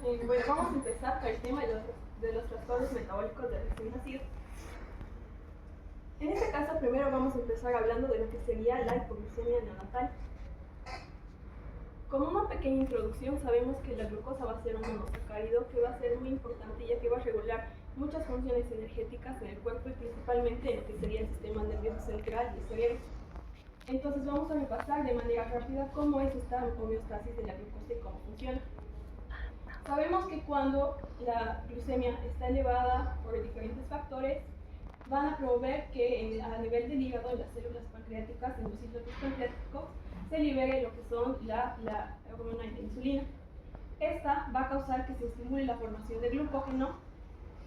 Bueno, vamos a empezar con el tema de los trastornos metabólicos del recién nacido. En este caso, primero vamos a empezar hablando de lo que sería la hipoglucemia neonatal. Como una pequeña introducción, sabemos que la glucosa va a ser un monosacárido que va a ser muy importante ya que va a regular muchas funciones energéticas en el cuerpo y principalmente en lo que sería el sistema nervioso central y el cerebro. Entonces vamos a repasar de manera rápida cómo es esta homeostasis de la glucosa y cómo funciona. Sabemos que cuando la glucemia está elevada por diferentes factores, van a promover que a nivel del hígado, en las células pancreáticas, en los islotes pancreáticos, se libere lo que son la hormona y la insulina. Esta va a causar que se estimule la formación de glucógeno,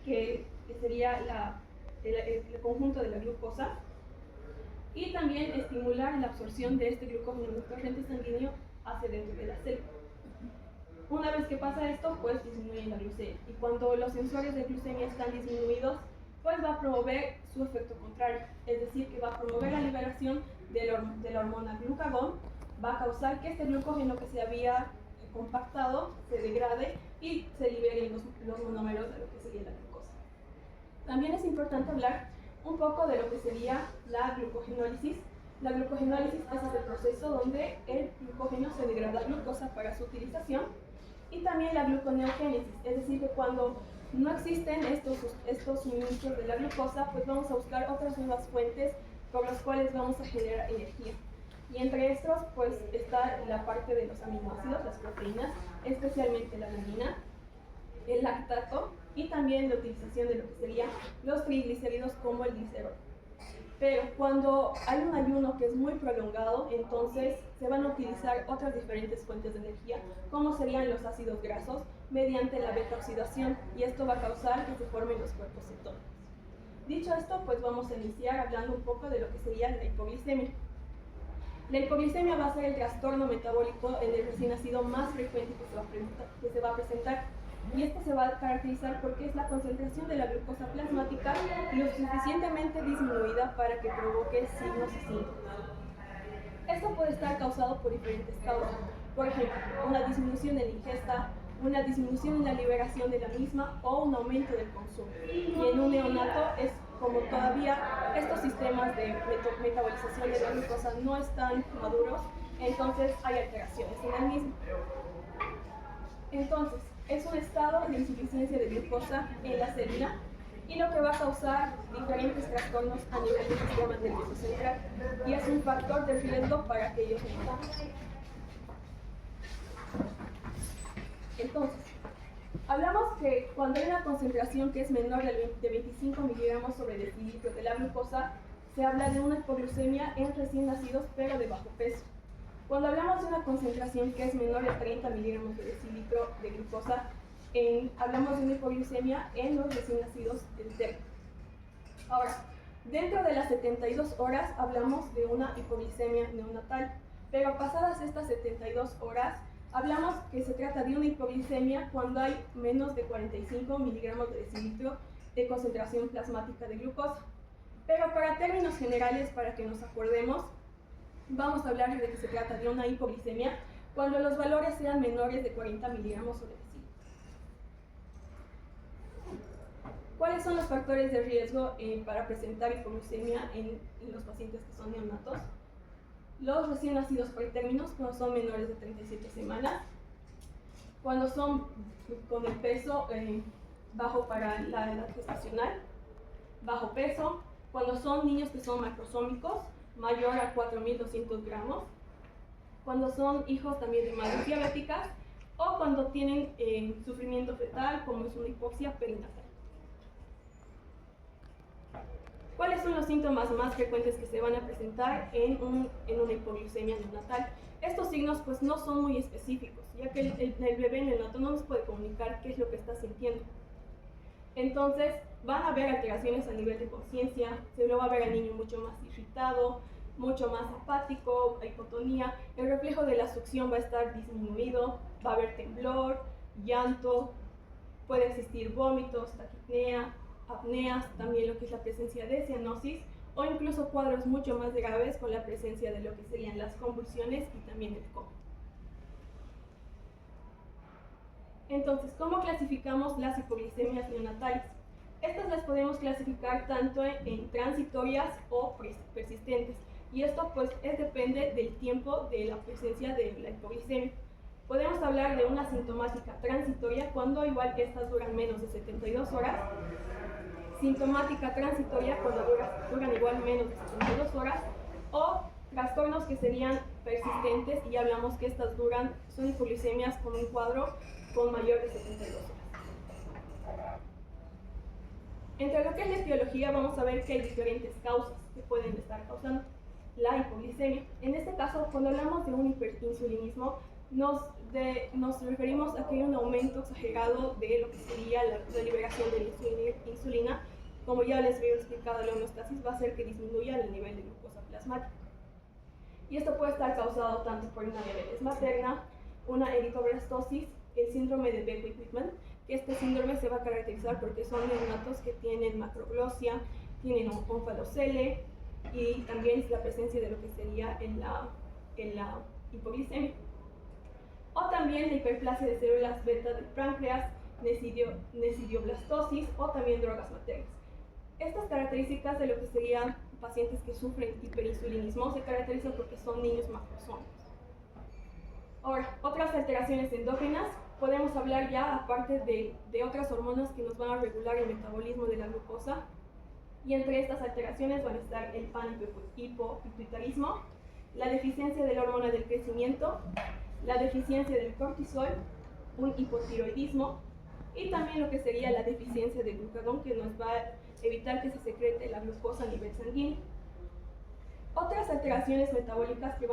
que sería el conjunto de la glucosa, y también estimular la absorción de este glucógeno en el torrente sanguíneo hacia dentro de la célula. Una vez que pasa esto, pues disminuye la glucemia. Y cuando los sensores de glucemia están disminuidos, pues va a promover su efecto contrario. Es decir, que va a promover la liberación de la hormona glucagón, va a causar que este glucógeno que se había compactado se degrade y se liberen los monómeros de lo que sería la glucosa. También es importante hablar un poco de lo que sería la glucogenólisis. La glucogenólisis es el proceso donde el glucógeno se degrada a glucosa para su utilización, y también la gluconeogénesis, es decir, que cuando no existen estos suministros de la glucosa, pues vamos a buscar otras nuevas fuentes por las cuales vamos a generar energía. Y entre estos, pues está la parte de los aminoácidos, las proteínas, especialmente la alanina, el lactato y también la utilización de lo que serían los triglicéridos como el glicerol. Pero cuando hay un ayuno que es muy prolongado, entonces se van a utilizar otras diferentes fuentes de energía, como serían los ácidos grasos, mediante la beta-oxidación, y esto va a causar que se formen los cuerpos cetónicos. Dicho esto, pues vamos a iniciar hablando un poco de lo que sería la hipoglicemia. La hipoglicemia va a ser el trastorno metabólico en el recién nacido más frecuente que se va a presentar. Y esto se va a caracterizar porque es la concentración de la glucosa plasmática lo suficientemente disminuida para que provoque signos y síntomas. Esto puede estar causado por diferentes causas. Por ejemplo, una disminución en la ingesta, una disminución en la liberación de la misma o un aumento del consumo. Y en un neonato es como todavía estos sistemas de metabolización de la glucosa no están maduros, entonces hay alteraciones en el mismo. Entonces, es un estado de insuficiencia de glucosa en la célula y lo que va a causar diferentes trastornos a nivel del sistema nervioso central, y es un factor de riesgo para aquellos neonatos. Entonces, hablamos que cuando hay una concentración que es menor de 25 miligramos sobre decilitro de la glucosa, se habla de una hipoglucemia en recién nacidos pero de bajo peso. Cuando hablamos de una concentración que es menor de 30 miligramos de decilitro de glucosa, hablamos de una hipoglucemia en los recién nacidos enteros. Ahora, dentro de las 72 horas hablamos de una hipoglicemia neonatal, pero pasadas estas 72 horas, hablamos que se trata de una hipoglicemia cuando hay menos de 45 miligramos de decilitro de concentración plasmática de glucosa. Pero para términos generales, para que nos acordemos, vamos a hablar de que se trata de una hipoglicemia cuando los valores sean menores de 40 miligramos sobre decilitro. ¿Cuáles son los factores de riesgo para presentar hipoglucemia en los pacientes que son neonatos? Los recién nacidos pretérminos, cuando son menores de 37 semanas, cuando son con el peso bajo para la edad gestacional, bajo peso, cuando son niños que son macrosómicos, mayor a 4.200 gramos, cuando son hijos también de madres diabéticas, o cuando tienen sufrimiento fetal, como es una hipoxia perinatal. ¿Cuáles son los síntomas más frecuentes que se van a presentar en una hipoglucemia neonatal? Estos signos pues no son muy específicos, ya que el bebé neonato no nos puede comunicar qué es lo que está sintiendo. Entonces van a haber alteraciones a nivel de conciencia, se lo va a ver al niño mucho más irritado, mucho más apático, hipotonía, el reflejo de la succión va a estar disminuido, va a haber temblor, llanto, puede existir vómitos, taquipnea, apneas, también lo que es la presencia de cianosis, o incluso cuadros mucho más graves con la presencia de lo que serían las convulsiones y también el coma. Entonces, ¿cómo clasificamos las hipoglicemias neonatales? Estas las podemos clasificar tanto en transitorias o persistentes. Y esto pues depende del tiempo de la presencia de la hipoglicemia. Podemos hablar de una sintomática transitoria cuando igual estas duran menos de 72 horas. Sintomática transitoria cuando duran igual menos de 72 horas. O trastornos que serían persistentes y hablamos que estas son hipoglicemias con un cuadro con mayor de 72 horas. Entre lo que es la etiología vamos a ver que hay diferentes causas que pueden estar causando la hipoglicemia. En este caso, cuando hablamos de un hiperinsulinismo, nos referimos a que hay un aumento exagerado de lo que sería la liberación de la insulina. Como ya les había explicado, la homeostasis va a hacer que disminuya el nivel de glucosa plasmática. Y esto puede estar causado tanto por una diabetes materna, una eritroblastosis, el síndrome de Beckwith-Whitman, que este síndrome se va a caracterizar porque son neonatos que tienen macroglossia, tienen un ónfalocele y también la presencia de lo que sería en la hipoglicemia. O también la hiperplasia de células beta del páncreas, nesidioblastosis o también drogas maternas. Estas características de lo que serían pacientes que sufren hiperinsulinismo se caracterizan porque son niños macrosómicos. Ahora, otras alteraciones endógenas, podemos hablar ya aparte de otras hormonas que nos van a regular el metabolismo de la glucosa, y entre estas alteraciones van a estar el panhipopituitarismo, la deficiencia de la hormona del crecimiento, la deficiencia del cortisol, un hipotiroidismo y también lo que sería la deficiencia de glucagón, que nos va a evitar que se secrete la glucosa a nivel sanguíneo. Otras alteraciones metabólicas que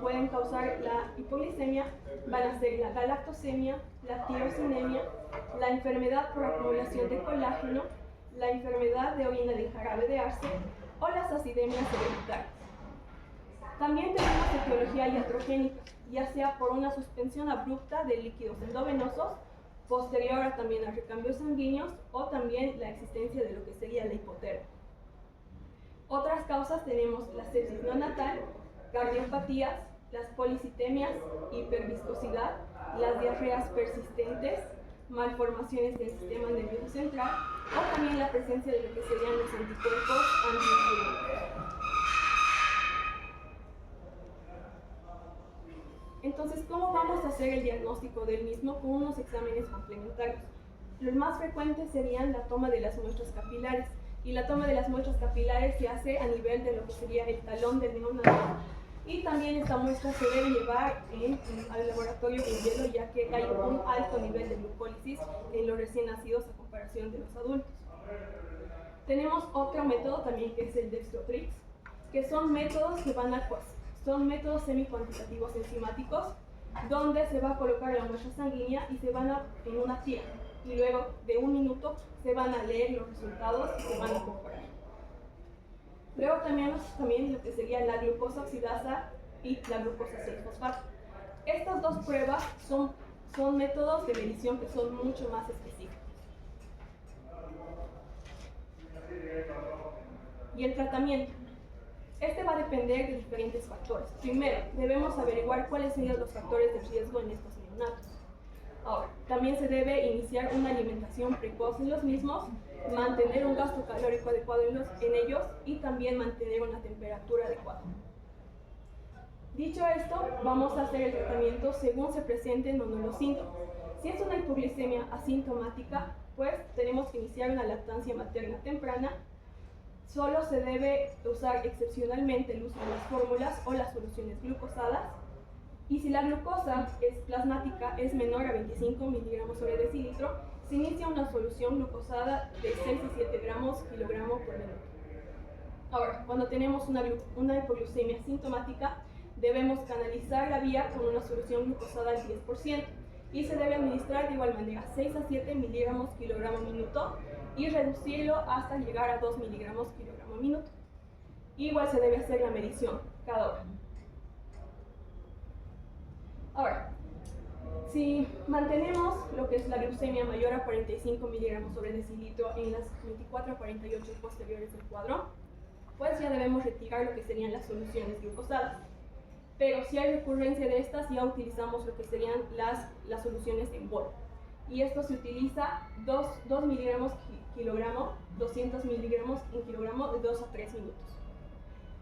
pueden causar la hipoglicemia van a ser la galactosemia, la tirosinemia, la enfermedad por acumulación de colágeno, la enfermedad de orina del jarabe de arce o las acidemias hereditarias. También tenemos etiología iatrogénica, ya sea por una suspensión abrupta de líquidos endovenosos, posterior a también a recambios sanguíneos o también la existencia de lo que sería la hipotermia. Otras causas tenemos la sepsis neonatal, cardiopatías, las policitemias, hiperviscosidad, las diarreas persistentes, malformaciones del sistema nervioso central o también la presencia de lo que serían los anticuerpos antiinsulínicos. Entonces, ¿cómo vamos a hacer el diagnóstico del mismo? Con unos exámenes complementarios. Los más frecuentes serían la toma de las muestras capilares, y la toma de las muestras capilares se hace a nivel de lo que sería el talón del neonato, y también esta muestra se debe llevar al laboratorio en hielo, ya que hay un alto nivel de glucólisis en los recién nacidos a comparación de los adultos. Tenemos otro método también que es el dextrotrix, que son métodos semi-cuantitativos enzimáticos, donde se va a colocar la muestra sanguínea y se van en una tira, y luego de un minuto se van a leer los resultados y se van a comparar. Luego también lo que sería la glucosa oxidasa y la glucosa 6-fosfato. Estas dos pruebas son métodos de medición que son mucho más específicos. Y el tratamiento. Este va a depender de diferentes factores. Primero, debemos averiguar cuáles serían los factores de riesgo en estos neonatos. Ahora, también se debe iniciar una alimentación precoz en los mismos, mantener un gasto calórico adecuado en ellos y también mantener una temperatura adecuada. Dicho esto, vamos a hacer el tratamiento según se presenten o no los síntomas. Si es una hipoglicemia asintomática, pues tenemos que iniciar una lactancia materna temprana. Solo se debe usar excepcionalmente el uso de las fórmulas o las soluciones glucosadas. Y si la glucosa plasmática es menor a 25 miligramos sobre decilitro, se inicia una solución glucosada de 6 a 7 gramos kilogramo por minuto. Ahora, cuando tenemos una hipoglucemia sintomática, debemos canalizar la vía con una solución glucosada al 10% y se debe administrar de igual manera 6 a 7 miligramos kilogramo minuto y reducirlo hasta llegar a 2 miligramos kilogramo minuto. Igual se debe hacer la medición cada hora. Ahora, si mantenemos lo que es la glucemia mayor a 45 miligramos sobre decilitro en las 24 a 48 posteriores del cuadro, pues ya debemos retirar lo que serían las soluciones glucosadas. pero si hay recurrencia de estas, ya utilizamos lo que serían las soluciones en bol. Y esto se utiliza 2 miligramos kilogramo, 200 miligramos en kilogramo de 2 a 3 minutos.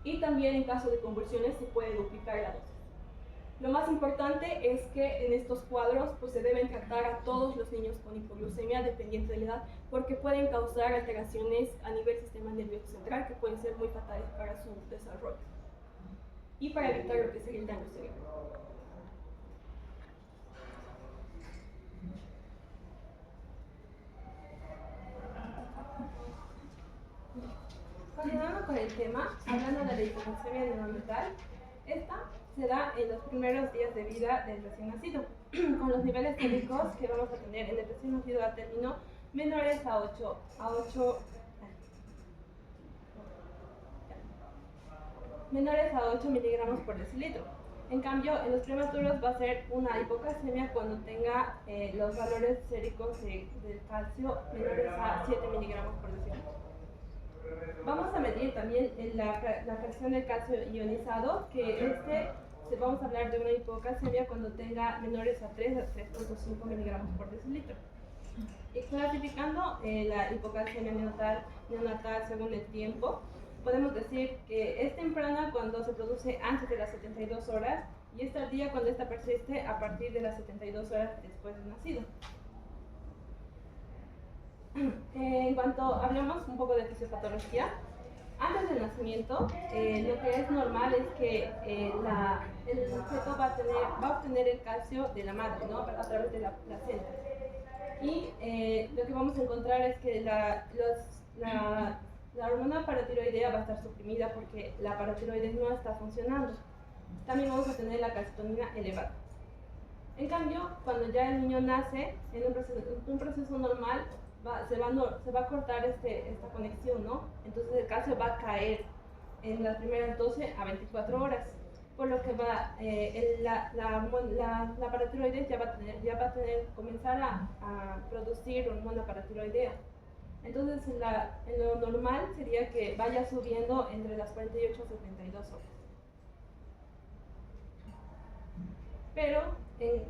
Y también en caso de convulsiones se puede duplicar la dosis. Lo más importante es que en estos cuadros pues, se deben tratar a todos los niños con hipoglucemia dependiente de la edad, porque pueden causar alteraciones a nivel sistema nervioso central que pueden ser muy fatales para su desarrollo y para evitar lo que sería el daño cerebral. Continuando con el tema, hablando de la hipoglucemia neonatal, esta se da en los primeros días de vida del recién nacido, con los niveles glicémicos que vamos a tener en el recién nacido a término menores a 8 miligramos por decilitro. En cambio, en los prematuros va a ser una hipocalcemia cuando tenga los valores séricos del calcio menores a 7 miligramos por decilitro. Vamos a medir también la fracción del calcio ionizado, que vamos a hablar de una hipocalcemia cuando tenga menores a 3 a 3.5 miligramos por decilitro. Y clasificando la hipocalcemia neonatal según el tiempo, podemos decir que es temprana cuando se produce antes de las 72 horas y es tardía cuando esta persiste a partir de las 72 horas después del nacido. En cuanto hablamos un poco de fisiopatología, antes del nacimiento, lo que es normal es que el sujeto va a obtener el calcio de la madre, ¿no? A través de la placenta. Y lo que vamos a encontrar es que la hormona paratiroidea va a estar suprimida porque la paratiroides no está funcionando. También vamos a tener la calcitonina elevada. En cambio, cuando ya el niño nace, en un proceso normal, se va a cortar esta conexión, ¿no? Entonces el calcio va a caer en las primeras 12 a 24 horas, por lo que la paratiroides ya va a comenzar a producir hormona paratiroidea. Entonces en lo normal sería que vaya subiendo entre las 48 a 72 horas. Pero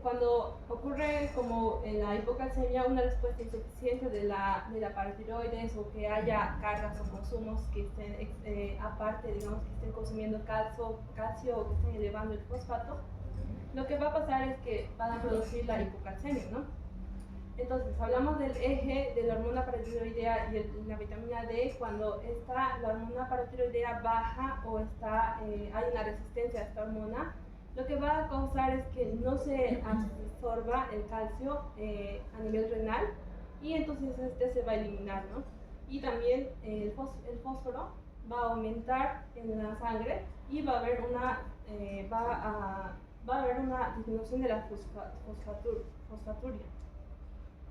cuando ocurre como en la hipocalcemia una respuesta insuficiente de la paratiroides o que haya cargas o consumos que estén aparte, digamos que estén consumiendo calcio o que estén elevando el fosfato, lo que va a pasar es que van a producir la hipocalcemia, ¿no? Entonces, hablamos del eje de la hormona paratiroidea y la vitamina D cuando la hormona paratiroidea baja o hay una resistencia a esta hormona. Lo que va a causar es que no se absorba el calcio a nivel renal y entonces se va a eliminar, ¿no? Y también el fósforo va a aumentar en la sangre y va a haber una disminución de la fosfaturia.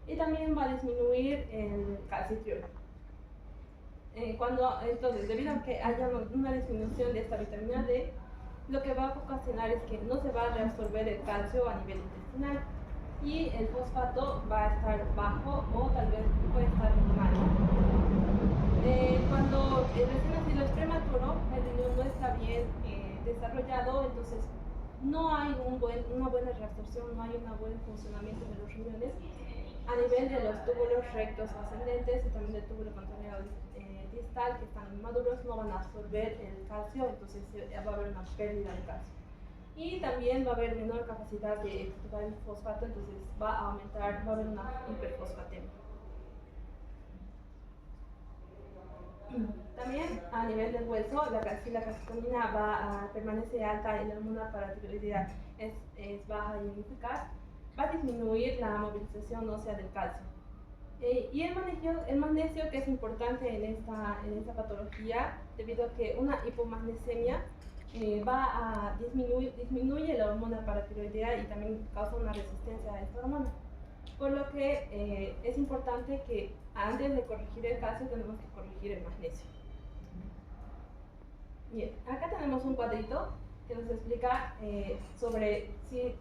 Y también va a disminuir el calcitriol. Entonces, debido a que haya una disminución de esta vitamina D, lo que va a ocasionar es que no se va a reabsorber el calcio a nivel intestinal y el fosfato va a estar bajo o tal vez puede estar mal. Cuando el recién nacido es prematuro, el riñón no está bien desarrollado, entonces no hay una buena reabsorción, no hay un buen funcionamiento de los riñones a nivel de los túbulos rectos ascendentes y también del túbulo contorneado distal, que están maduros, no van a absorber el calcio, entonces va a haber una pérdida de calcio. Y también va a haber menor capacidad de explotar el fosfato, entonces va a haber una hiperfosfatemia. También a nivel del hueso, la calcitonina va a permanecer alta y la hormona paratiroidea es baja y ineficaz, va a disminuir la movilización ósea del calcio. Y el magnesio, que es importante en esta patología, debido a que una hipomagnesemia disminuye la hormona paratiroidea y también causa una resistencia a esta hormona. Por lo que es importante que antes de corregir el calcio tenemos que corregir el magnesio. Bien, acá tenemos un cuadrito que nos explica sobre si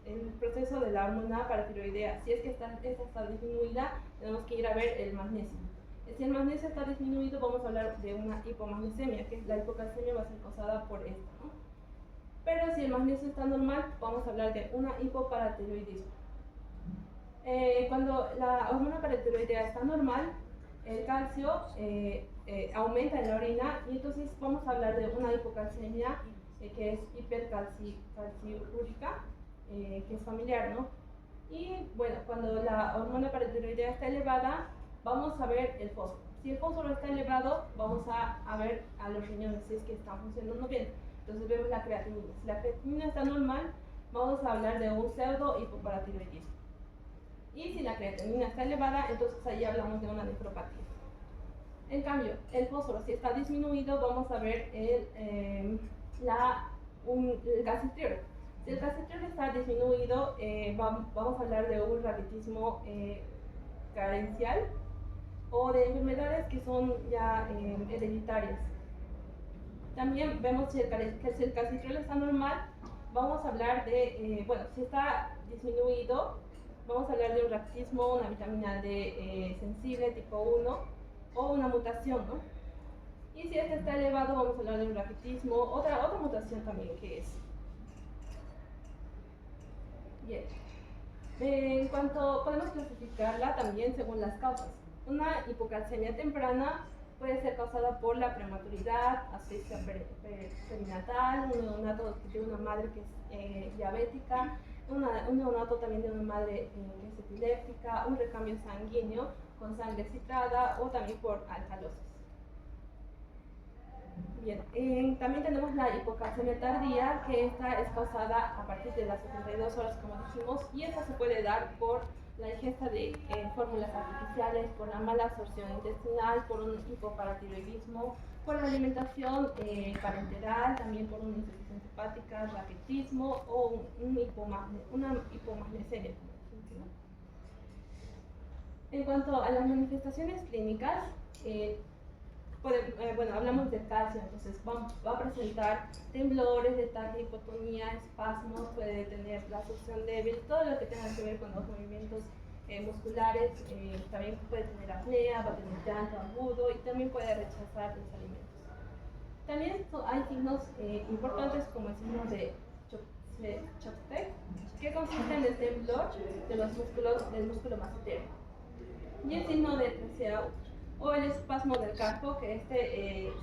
el proceso de la hormona paratiroidea, si es que esta está disminuida, tenemos que ir a ver el magnesio. Si el magnesio está disminuido, vamos a hablar de una hipomagnesemia, que la hipocalcemia va a ser causada por esto, ¿no? Pero si el magnesio está normal, vamos a hablar de una hipoparatiroidismo. Cuando la hormona paratiroidea está normal, el calcio aumenta en la orina y entonces vamos a hablar de una hipocalcemia que es hipercalciúrica, que es familiar, ¿no? Y bueno, cuando la hormona paratiroidea está elevada, vamos a ver el fósforo. Si el fósforo está elevado, vamos a ver a los riñones si es que están funcionando bien. Entonces vemos la creatinina. Si la creatinina está normal, vamos a hablar de un pseudo hipoparatiroidismo. Y si la creatinina está elevada, entonces ahí hablamos de una nefropatía. En cambio, el fósforo, si está disminuido, vamos a ver el calcitriol. Si el calcitriol está disminuido, vamos a hablar de un raquitismo carencial o de enfermedades que son ya hereditarias. También vemos si el calcitriol está normal, vamos a hablar de, bueno, si está disminuido, vamos a hablar de un raquitismo, una vitamina D sensible tipo 1 o una mutación, ¿no? Y si este está elevado, vamos a hablar de un raquitismo, otra mutación también que es. Bien. En cuanto podemos clasificarla también según las causas. Una hipocalcemia temprana puede ser causada por la prematuridad, asfixia perinatal, un neonato de una madre que es diabética, un neonato también de una madre que es epiléptica, un recambio sanguíneo con sangre citrada o también por alcalosis. Bien, también tenemos la hipocalcemia tardía, que esta es causada a partir de las 72 horas, como dijimos, y esta se puede dar por la ingesta de fórmulas artificiales, por la mala absorción intestinal, por un hipoparatiroidismo, por la alimentación parenteral, también por una insuficiencia hepática, raquitismo o una hipomagnesemia. En cuanto a las manifestaciones clínicas, bueno, hablamos del calcio, entonces va a presentar temblores, letargia, hipotonía, espasmos, puede tener la succión débil, todo lo que tenga que ver con los movimientos musculares, también puede tener apnea, va a tener llanto agudo y también puede rechazar los alimentos. También hay signos importantes como el signo de Chopstead, que consiste en el temblor del músculo massetero, y el signo de Treseau o el espasmo del carpo, que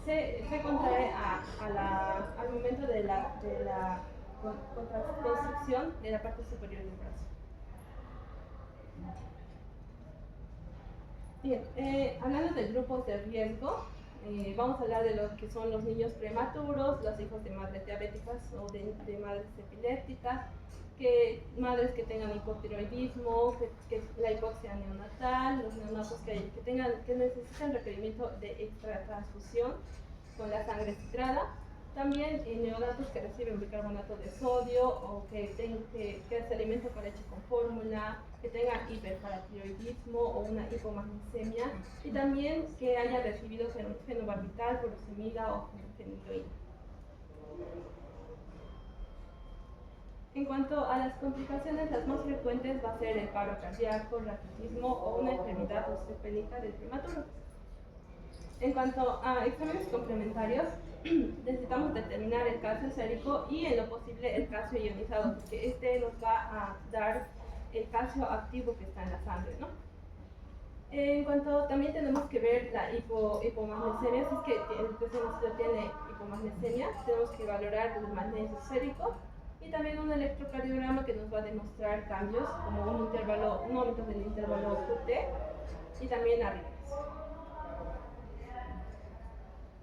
se contrae al momento de la constricción de la parte superior del brazo. Bien, hablando de grupos de riesgo, vamos a hablar de lo que son los niños prematuros, los hijos de madres diabéticas o de madres epilépticas, madres que tengan hipotiroidismo, que la hipoxia neonatal, los neonatos que necesitan requerimiento de extra transfusión con la sangre citrada, también neonatos que reciben bicarbonato de sodio o que se alimentan con leche con fórmula, que tengan hiperparatiroidismo o una hipomagnesemia, y también que haya recibido fenobarbital, furosemida o fenildoína. En cuanto a las complicaciones, las más frecuentes va a ser el paro cardíaco, raquitismo o una enfermedad osteopénica del prematuro. En cuanto a exámenes complementarios, necesitamos determinar el calcio sérico y en lo posible el calcio ionizado, porque este nos va a dar el calcio activo que está en la sangre, ¿no? En cuanto también tenemos que ver la hipomagnesemia, si es que el paciente tiene hipomagnesemia, tenemos que valorar el magnesio sérico y también un electrocardiograma que nos va a demostrar cambios como un aumento del intervalo QT y también arritmias.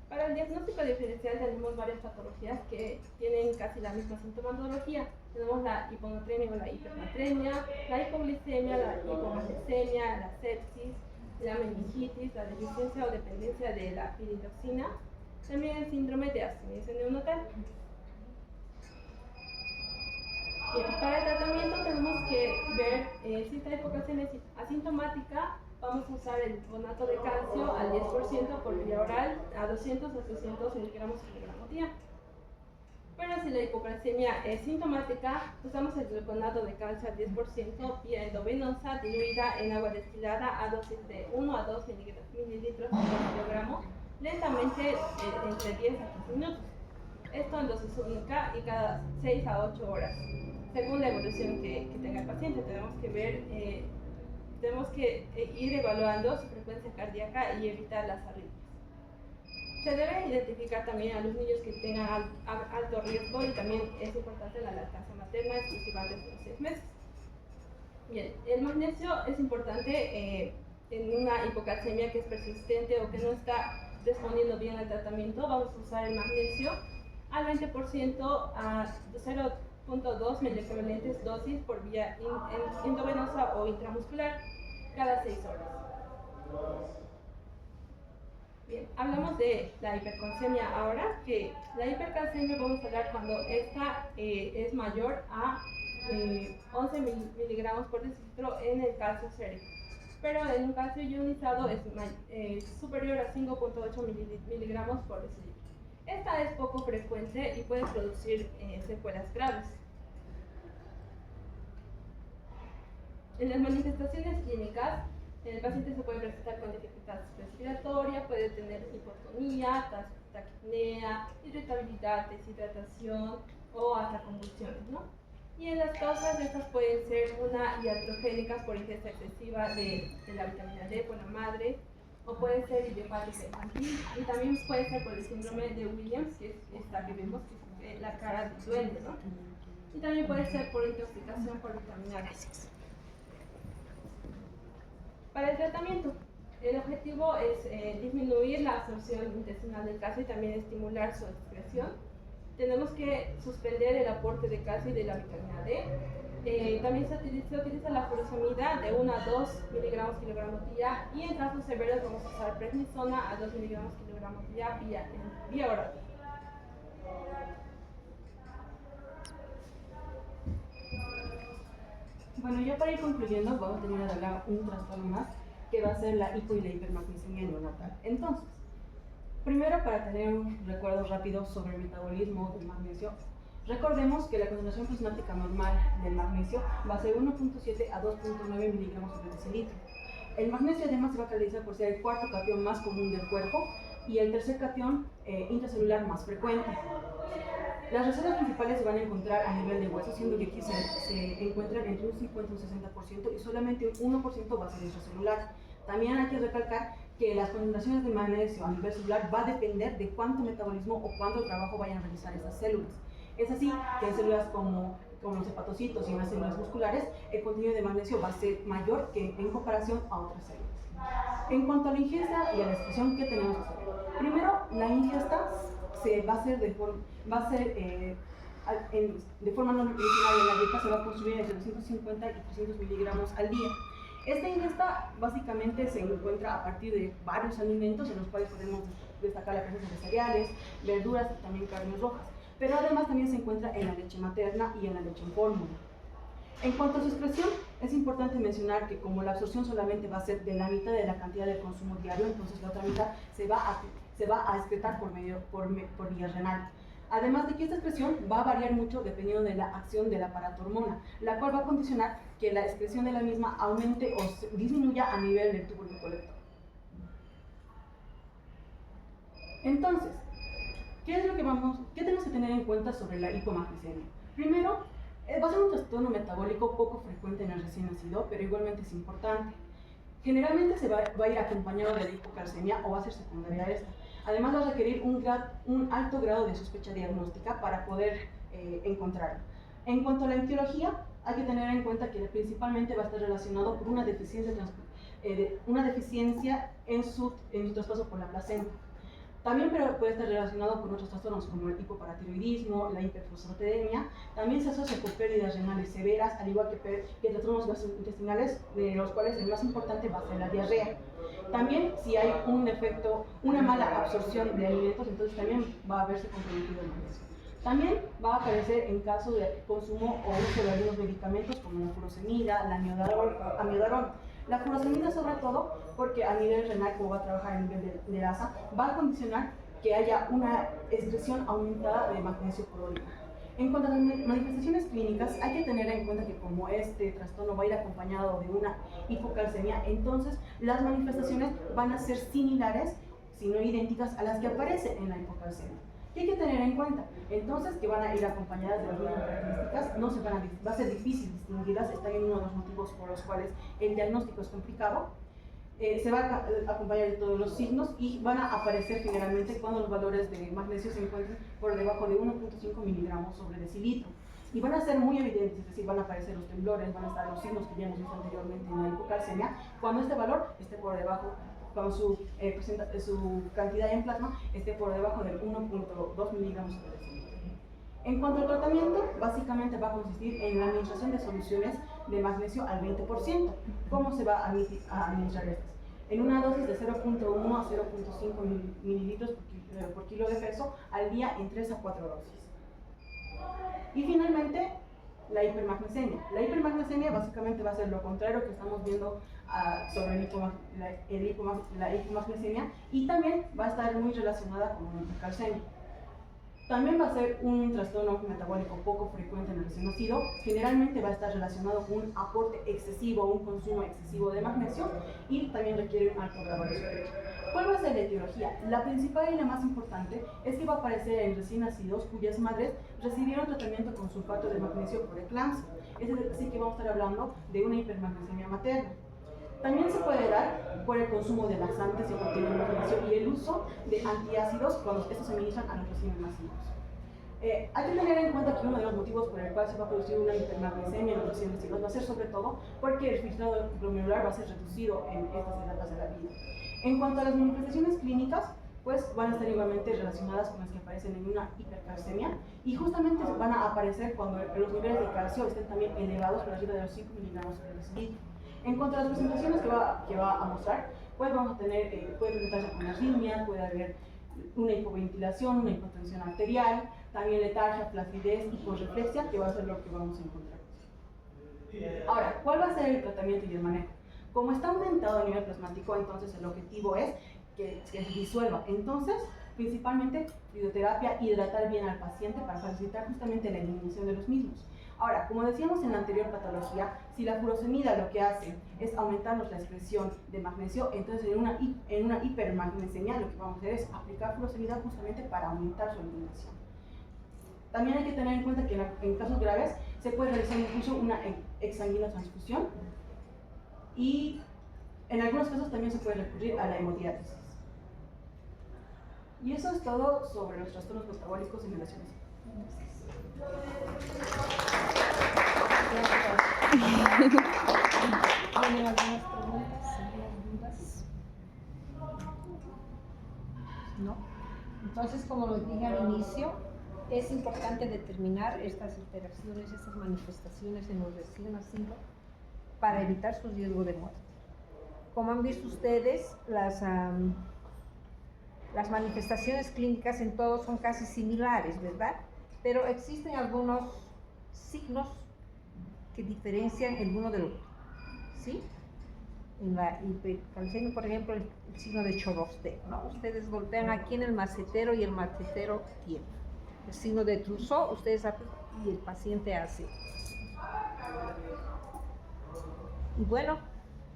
Para el diagnóstico diferencial tenemos varias patologías que tienen casi la misma sintomatología. Tenemos la hiponatremia o la hipernatremia, la hipoglicemia, la hipomagnesemia, la sepsis, la meningitis, la deficiencia o dependencia de la piridoxina, también el síndrome de abstinencia neonatal. Bien, para el tratamiento tenemos que ver si esta hipocalcemia es asintomática. Vamos a usar el bicarbonato de calcio al 10% por vía oral a 200 a 300 miligramos por gramo día. Pero si la hipocalcemia es sintomática, usamos el bicarbonato de calcio al 10% vía endovenosa diluida en agua destilada a dosis de 1 a 2 mililitros por kilogramo, lentamente entre 10 a 15 minutos. Esto en dosis única y cada 6 a 8 horas, según la evolución que tenga el paciente. Tenemos que ir evaluando su frecuencia cardíaca y evitar las arritmias. Se debe identificar también a los niños que tengan alto riesgo, y también es importante la lactancia materna exclusiva antes de los 6 meses. Bien, el magnesio es importante en una hipocalcemia que es persistente o que no está respondiendo bien al tratamiento. Vamos a usar el magnesio al 20% a 0.2 miliequivalentes dosis por vía endovenosa o intramuscular cada 6 horas. Bien, hablamos de la hipercalcemia ahora, que la hipercalcemia vamos a hablar cuando esta es mayor a 11 miligramos por decilitro en el calcio sérico, pero en un calcio ionizado es superior a 5.8 miligramos por decilitro. Esta es poco frecuente y puede producir secuelas graves. En las manifestaciones clínicas, el paciente se puede presentar con dificultad respiratoria, puede tener hipotonía, taquipnea, irritabilidad, deshidratación o hasta convulsiones, ¿no? Y en las causas de estas pueden ser una iatrogénicas por ingesta excesiva de la vitamina D por la madre, o puede ser idiopática infantil, y también puede ser por el síndrome de Williams, que es esta que vemos, que es la cara de duende, ¿no? Y también puede ser por intoxicación por vitamina D. Para el tratamiento, el objetivo es disminuir la absorción intestinal del calcio y también estimular su excreción. Tenemos que suspender el aporte de calcio y de la vitamina D. También se utiliza la furosemida de 1 a 2 miligramos kilogramo día, y en casos severos vamos a usar prednisona a 2 miligramos kilogramo día vía oral. Bueno, ya para ir concluyendo, vamos a terminar de hablar un trastorno más, que va a ser la hipo y la hipermagnesemia neonatal. Entonces, primero, para tener un recuerdo rápido sobre el metabolismo del magnesio, recordemos que la concentración plasmática normal del magnesio va a ser 1.7 a 2.9 miligramos por decilitro. El magnesio además se va a caracterizar por ser el cuarto catión más común del cuerpo y el tercer catión intracelular más frecuente. Las reservas principales se van a encontrar a nivel de hueso, siendo que aquí se encuentran entre un 50 y un 60%, y solamente un 1% va a ser intracelular. También hay que recalcar que las concentraciones de magnesio a nivel celular va a depender de cuánto metabolismo o cuánto trabajo vayan a realizar esas células. Es así que en células como los hepatocitos y en las células musculares, el contenido de magnesio va a ser mayor que en comparación a otras células. En cuanto a la ingesta y a la excreción, ¿qué tenemos que hacer? Primero, la ingesta va a ser de forma no nutricional. En la dieta se va a consumir entre 250 y 300 miligramos al día. Esta ingesta básicamente se encuentra a partir de varios alimentos, en los cuales podemos destacar la presencia de cereales, verduras y también carnes rojas, pero además también se encuentra en la leche materna y en la leche en fórmula. En cuanto a su excreción, es importante mencionar que como la absorción solamente va a ser de la mitad de la cantidad de consumo diario, entonces la otra mitad se va a excretar por vía renal. Además de que esta excreción va a variar mucho dependiendo de la acción de la paratormona, la cual va a condicionar que la excreción de la misma aumente o disminuya a nivel del tubo recolector. Entonces, ¿qué tenemos que tener en cuenta sobre la hipomagnesemia? Primero, va a ser un trastorno metabólico poco frecuente en el recién nacido, pero igualmente es importante. Generalmente se va a ir acompañado de la hipocalcemia o va a ser secundaria a esta. Además va a requerir un alto grado de sospecha diagnóstica para poder encontrarlo. En cuanto a la etiología, hay que tener en cuenta que principalmente va a estar relacionado con una deficiencia en su traspaso por la placenta. También puede estar relacionado con otros trastornos como el hipoparatiroidismo, la hiperfosfatidemia. También se asocia con pérdidas renales severas, al igual que trastornos gastrointestinales, de los cuales el más importante va a ser la diarrea. También, si hay una mala absorción de alimentos, entonces también va a verse comprometido el magnesio. También va a aparecer en caso de consumo o uso de algunos medicamentos como la furosemida, la amiodarona. La furosemida sobre todo porque a nivel renal, como va a trabajar a nivel de ASA, va a condicionar que haya una excreción aumentada de magnesio por orina. En cuanto a las manifestaciones clínicas, hay que tener en cuenta que como este trastorno va a ir acompañado de una hipocalcemia, entonces las manifestaciones van a ser similares, si no idénticas, a las que aparecen en la hipocalcemia. ¿Qué hay que tener en cuenta? Entonces, que van a ir acompañadas de las mismas características, no se van a, va a ser difícil distinguirlas, están en uno de los motivos por los cuales el diagnóstico es complicado. Se va a acompañar de todos los signos y van a aparecer generalmente cuando los valores de magnesio se encuentren por debajo de 1.5 miligramos sobre decilitro. Y van a ser muy evidentes, es decir, van a aparecer los temblores, van a estar los signos que ya hemos visto anteriormente en la hipocalcemia, cuando este valor esté por debajo, cuando su cantidad en plasma esté por debajo del 1.2 miligramos sobre decilitro. En cuanto al tratamiento, básicamente va a consistir en la administración de soluciones de magnesio al 20%. ¿Cómo se va a administrar estas? En una dosis de 0.1 a 0.5 mililitros por kilo de peso al día en 3 a 4 dosis. Y finalmente, la hipermagnesemia. La hipermagnesemia básicamente va a ser lo contrario que estamos viendo sobre la hipomagnesemia, y también va a estar muy relacionada con la hipercalcemia. También va a ser un trastorno metabólico poco frecuente en el recién nacido. Generalmente va a estar relacionado con un aporte excesivo, un consumo excesivo de magnesio, y también requiere un alto grado de sospecha. ¿Cuál va a ser la etiología? La principal y la más importante es que va a aparecer en recién nacidos cuyas madres recibieron tratamiento con sulfato de magnesio por eclampsia. Así que vamos a estar hablando de una hipermagnesemia materna. También se puede dar por el consumo de laxantes que contienen magnesio y el uso de antiácidos cuando estos se administran a los recién nacidos. Hay que tener en cuenta que uno de los motivos por el cual se va a producir una hipermagnesemia en los recién nacidos va a ser sobre todo porque el filtrado glomerular va a ser reducido en estas etapas de la vida. En cuanto a las manifestaciones clínicas, pues van a estar igualmente relacionadas con las que aparecen en una hipercalcemia, y justamente van a aparecer cuando los niveles de calcio estén también elevados por arriba de los 5 miligramos por decilitro. En cuanto a las presentaciones que va a mostrar, pues vamos a tener, puede presentarse con arritmia, puede haber una hipoventilación, una hipotensión arterial, también letargia, flacidez, hiporreflexia, que va a ser lo que vamos a encontrar. Ahora, ¿cuál va a ser el tratamiento y el manejo? Como está aumentado el nivel plasmático, entonces el objetivo es que se disuelva. Entonces, principalmente fluidoterapia, hidratar bien al paciente para facilitar justamente la eliminación de los mismos. Ahora, como decíamos en la anterior patología, si la furosemida lo que hace es aumentarnos la excreción de magnesio, entonces en una hipermagnesemia lo que vamos a hacer es aplicar furosemida justamente para aumentar su eliminación. También hay que tener en cuenta que en casos graves se puede realizar incluso una exsanguinotransfusión, y en algunos casos también se puede recurrir a la hemodiálisis. Y eso es todo sobre los trastornos metabólicos en relaciones. ¿Tienen algunas preguntas, algunas dudas? ¿No? Entonces, como lo dije al inicio, es importante determinar estas alteraciones, estas manifestaciones en los recién nacidos para evitar su riesgo de muerte. Como han visto ustedes, las manifestaciones clínicas en todos son casi similares, ¿verdad? Pero existen algunos signos que diferencian el uno del otro, ¿sí? En la hipercalcemia, por ejemplo, el signo de chorrosteo, ¿no? Ustedes golpean aquí en el macetero y el macetero tiembla. El signo de Trousseau, ustedes hacen y el paciente hace. Y bueno,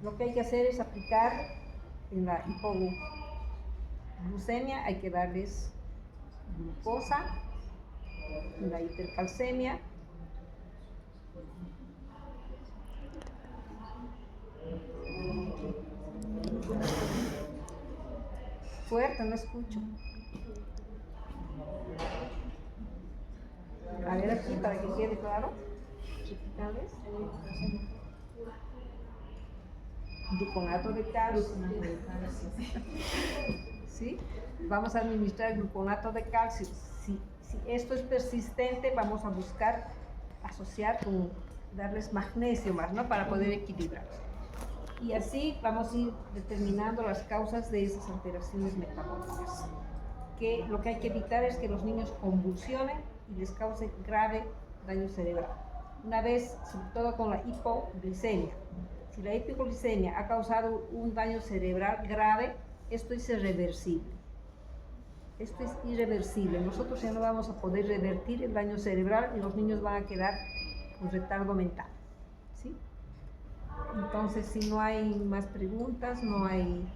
lo que hay que hacer es aplicar en la hipoglucemia, hay que darles glucosa. En la hipercalcemia, fuerte, no escucho. A ver aquí para que quede claro. Repitales. Gluconato de calcio. ¿Sí? Vamos a administrar gluconato de calcio. Si esto es persistente, vamos a buscar asociar con darles magnesio más, ¿no? Para poder equilibrar. Y así vamos a ir determinando las causas de esas alteraciones metabólicas. Que lo que hay que evitar es que los niños convulsionen y les cause grave daño cerebral. Una vez, sobre todo con la hipoglicemia. Si la hipoglicemia ha causado un daño cerebral grave, esto es irreversible. Esto es irreversible. Nosotros ya no vamos a poder revertir el daño cerebral y los niños van a quedar con retardo mental, ¿sí? Entonces, si no hay más preguntas, no hay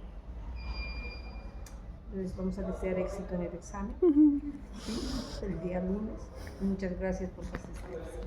Les vamos a desear éxito en el examen, ¿sí? El día lunes. Muchas gracias por su asistencia.